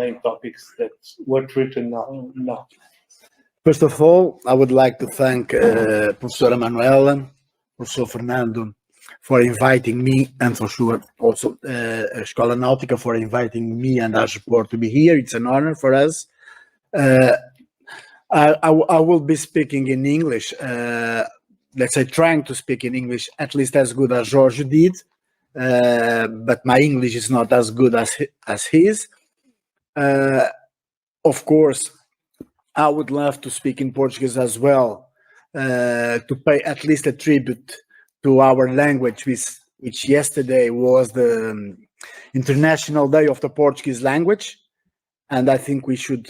main topics that were treated now. First of all, I would like to thank Professor Manuela, Professor Fernando, for inviting me, and for sure also Escola Náutica for inviting me and our support to be here. It's an honor for us. I will be speaking in English, let's say trying to speak in English at least as good as Jorge did, but my English is not as good as his. Of course, I would love to speak in Portuguese as well, to pay at least a tribute to our language, which yesterday was the International Day of the Portuguese Language. And I think we should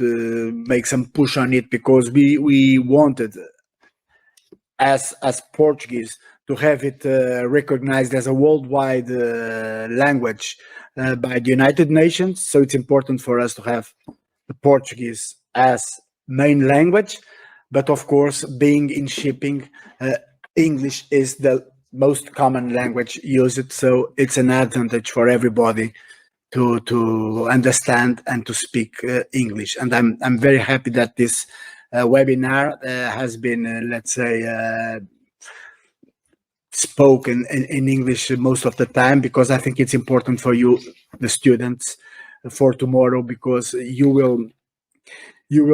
make some push on it, because we wanted, as Portuguese, to have it recognized as a worldwide language by the United Nations. So it's important for us to have the Portuguese as main language. But of course, being in shipping, English is the most common language used. So it's an advantage for everybody to understand and to speak English. And I'm very happy that this webinar has been, let's say, spoken in English most of the time, because I think it's important for you, the students, for tomorrow, because you will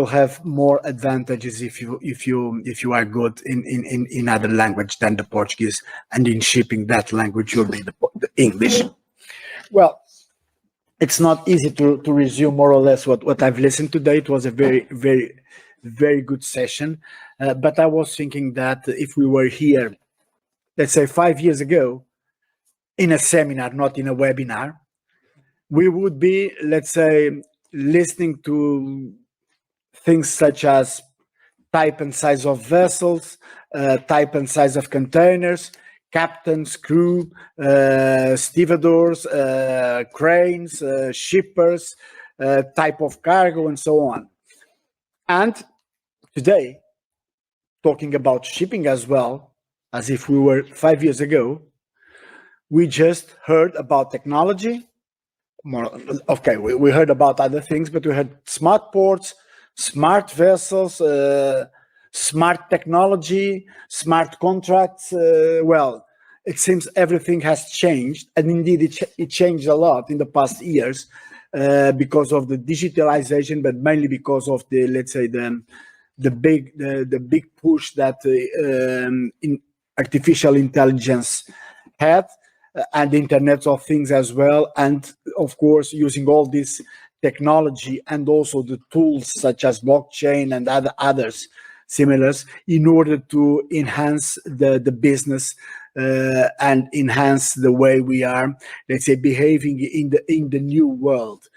have more advantages if you are good in other language than the Portuguese, and in shipping that language will be the English. Well, it's not easy to resume more or less what I've listened today. It was a very, very, very good session. But I was thinking that if we were here, let's say 5 years ago, in a seminar, not in a webinar, we would be, let's say, listening to things such as type and size of vessels, type and size of containers, captains, crew, stevedores, cranes, shippers, type of cargo, and so on. And today, talking about shipping as well, as if we were 5 years ago, we just heard about technology. Okay, we heard about other things, but we heard smart ports, smart vessels, smart technology, smart contracts. Well, it seems everything has changed, and indeed it changed a lot in the past years because of the digitalization, but mainly because of the, let's say, the big push that in artificial intelligence had, and the Internet of Things as well, and of course using all this technology and also the tools such as blockchain and others similars in order to enhance the business and enhance the way we are, let's say, behaving in the new world.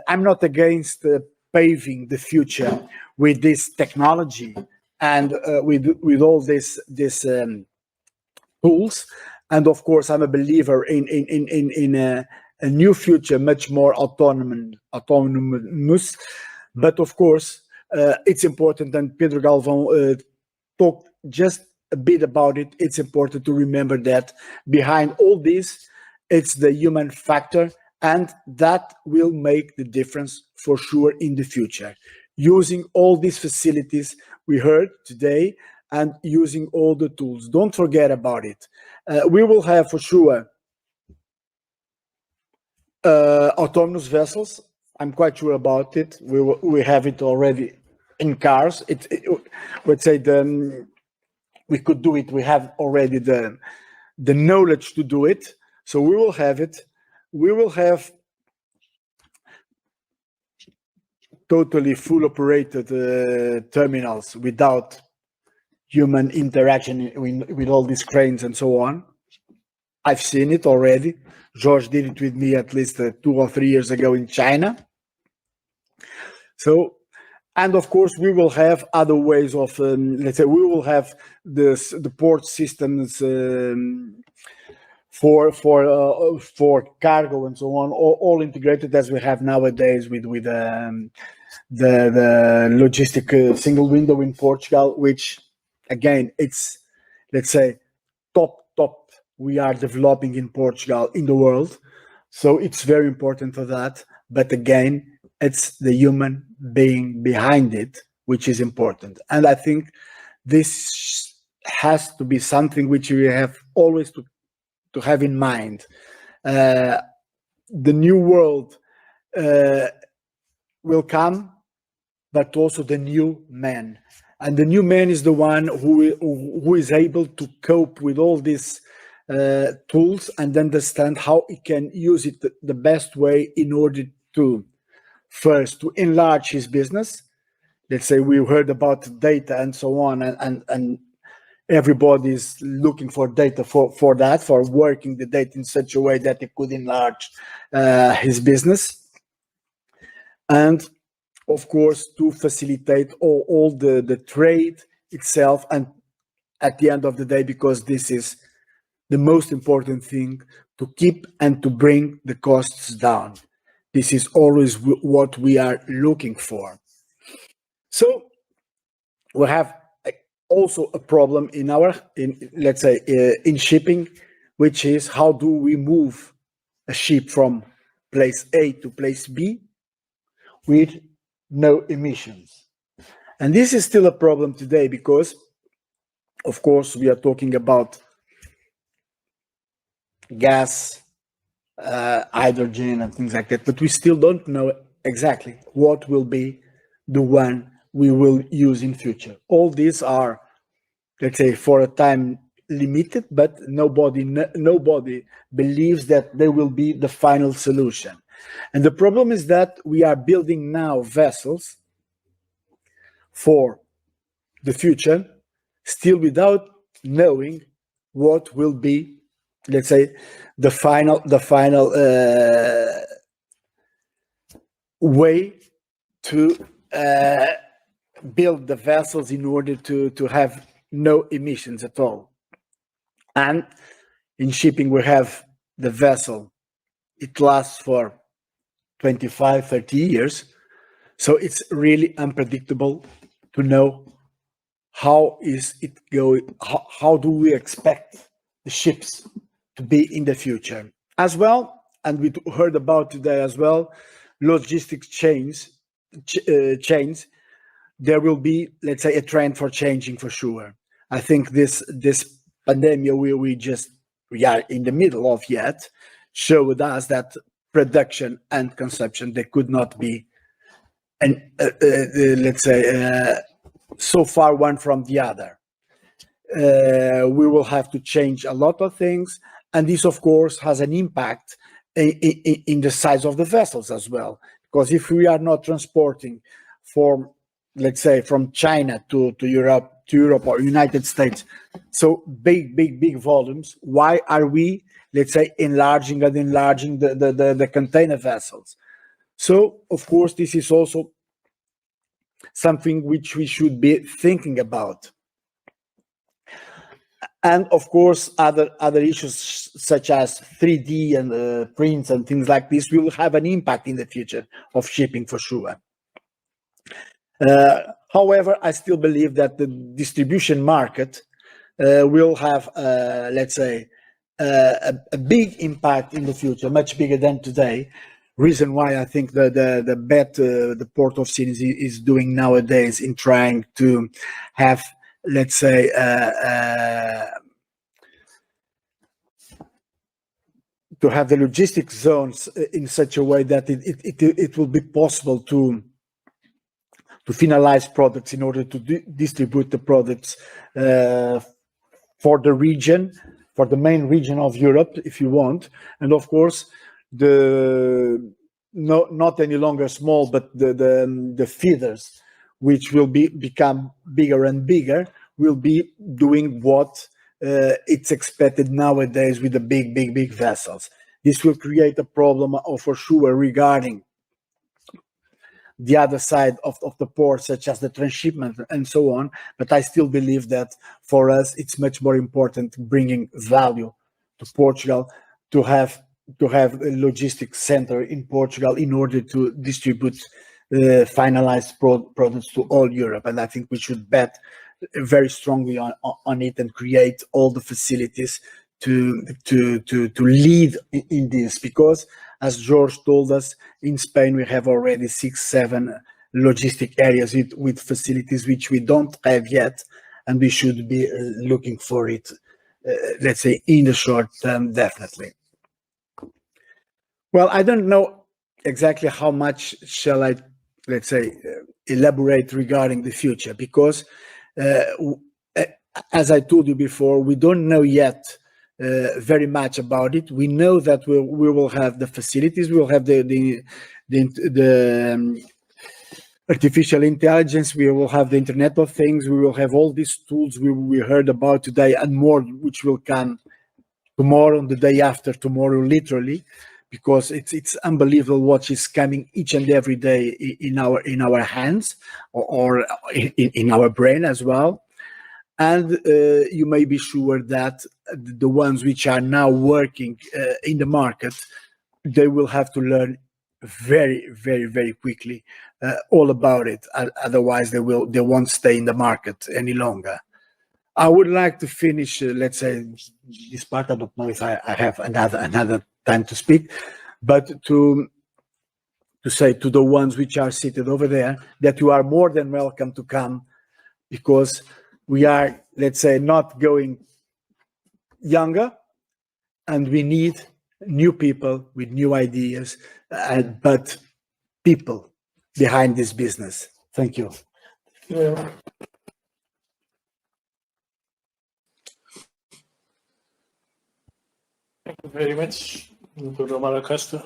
I'm not against paving the future with this technology and with all this tools. And of course, I'm a believer in a new future, much more autonomous. But of course, it's important, and Pedro Galvão talked just a bit about it. It's important to remember that behind all this, it's the human factor, and that will make the difference for sure in the future. Using all these facilities we heard today and using all the tools. Don't forget about it. We will have for sure autonomous vessels. I'm quite sure about it. We have it already in cars. Let's say we could do it. We have already the knowledge to do it. So we will have it. We will have totally full operated terminals without human interaction with all these cranes and so on. I've seen it already. George did it with me at least 2 or 3 years ago in China. So, and of course, we will have other ways of, let's say, we will have the port systems for cargo and so on, all integrated as we have nowadays with the logistic single window in Portugal, which again, it's, let's say, top we are developing in Portugal, in the world. So it's very important for that. But again, it's the human being behind it, which is important. And I think this has to be something which we have always to have in mind. The new world will come, but also the new man. And the new man is the one who is able to cope with all these tools and understand how he can use it the best way in order to, first, to enlarge his business. Let's say we heard about data and so on, and everybody's looking for data for that, for working the data in such a way that it could enlarge his business. And of course, to facilitate all the trade itself. And at the end of the day, because this is the most important thing, to keep and to bring the costs down. This is always what we are looking for. So we have also a problem let's say in shipping, which is how do we move a ship from place A to place B with no emissions. And this is still a problem today because, of course, we are talking about gas, hydrogen and things like that, but we still don't know exactly what will be the one we will use in future. All these are, let's say, for a time limited, but nobody believes that they will be the final solution. And the problem is that we are building now vessels for the future, still without knowing what will be, let's say, the final way to build the vessels in order to have no emissions at all. And in shipping, we have the vessel. It lasts for 25, 30 years. So it's really unpredictable to know how is it going, how do we expect the ships to be in the future. As well, and we heard about today as well, logistics chains, there will be, let's say, a trend for changing for sure. I think this pandemic we are in the middle of yet showed us that production and consumption, they could not be, and let's say, so far one from the other. We will have to change a lot of things, and this, of course, has an impact in the size of the vessels as well. Because if we are not transporting from, let's say, from China to Europe or United States, so big volumes, why are we, let's say, enlarging the container vessels? So, of course, this is also something which we should be thinking about. And of course, other issues such as 3D and prints and things like this will have an impact in the future of shipping for sure. However, I still believe that the distribution market will have, let's say, a big impact in the future, much bigger than today. Reason why I think the bet the Port of Sydney is doing nowadays in trying to have, let's say, to have the logistic zones in such a way that it will be possible to finalize products in order to distribute the products for the region, for the main region of Europe, if you want. And of course, not any longer small, but the feeders, which will become bigger and bigger, will be doing what it's expected nowadays with the big vessels. This will create a problem for sure regarding the other side of the port, such as the transshipment and so on. But I still believe that for us, it's much more important bringing value to Portugal, to have a logistics center in Portugal in order to distribute finalized products to all Europe. And I think we should bet very strongly on it and create all the facilities to lead in this, because as George told us, in Spain we have already 6-7 logistic areas with facilities which we don't have yet, and we should be looking for it, let's say, in the short term, definitely. Well, I don't know exactly how much shall I, let's say, elaborate regarding the future, because as I told you before, we don't know yet very much about it. We know that we will have the facilities, we will have the artificial intelligence, we will have the Internet of Things, we will have all these tools we heard about today and more, which will come tomorrow, the day after tomorrow, literally, because it's unbelievable what is coming each and every day in our hands or in our brain as well. And you may be sure that the ones which are now working in the market, they will have to learn very, very, very quickly all about it. Otherwise, they won't stay in the market any longer. I would like to finish, let's say, this part. I don't know if I have another time to speak, but to say to the ones which are seated over there that you are more than welcome to come, because we are, let's say, not going younger, and we need new people with new ideas, but people behind this business. Thank you. Yeah. Thank you very much, Dr. Belmar Costa.